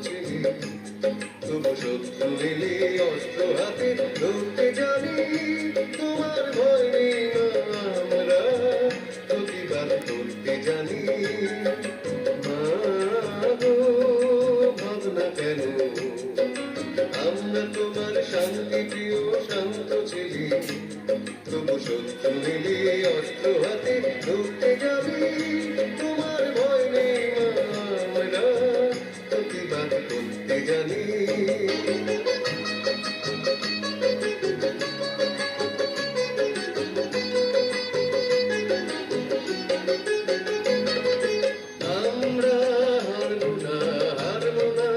ছিলি, তবু শত্রু এলে অস্ত্র হাতে ধরতে জানি। তোমার ভয় নেই মা, আমরা প্রতিবাদ করতে জানি। মা গো, ভাবনা কেন, আমরা তোমার শান্তি প্রিয় শান্ত ছিলি, তবু শত্রু এলে অস্ত্র হাতে ধরতে জানি। তোমার ভয় নেই মা, আমরা প্রতিবাদ করতে জানি। আমরা হারবো না, হারবো না,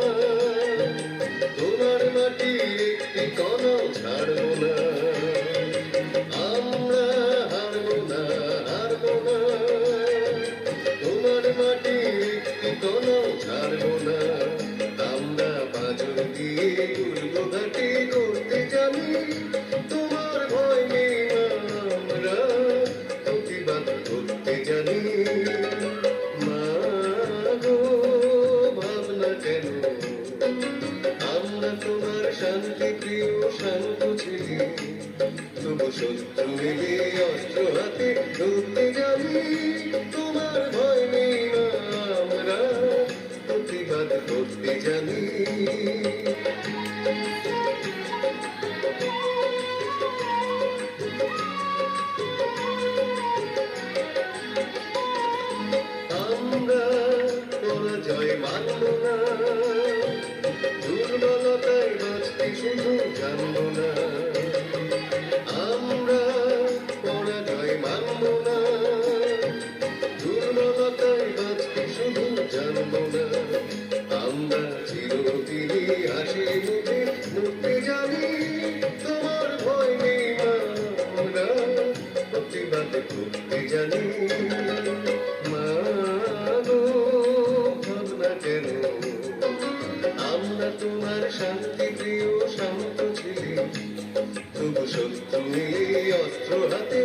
তোমার মাটির একটি কণাও ছাড়বো না। আমরা হারবো না, হারবো না, তোমার মাটির একটি কণাও ছাড়বো না। আমরা বাজর দিয়ে দুর্গ ঘাটি করতে জানি। তোমার ভয় নেই মা, আমরা প্রতিবাদ করতে জানি। মা গো, ভাবনা কেন, আমরা তোমার শান্তি প্রিয় শান্ত ছিলি, তবু শত্রু এলে অস্ত্র হাতে ধরতে জানি। তোমার ভয় নেই মা, আমরা প্রতিবাদ করতে জানি। আমরা পরাজয় মানব না, দুর্বলতায় বাঁচতে শুধু জানব না। আমরা পরাজয় মানব না, দুর্বলতায় বাঁচতে শুধু জানব না। আমরা চিরদিনই হাসি মুখে মরতে জানি। তোমার ভয় নেই মা, আমরা প্রতিবাদ করতে জানি। মা গো, ভাবনা কেন, আমরা তোমার শান্তি প্রিয় শান্ত ছিলি, তবু শত্রু এলে অস্ত্র হাতে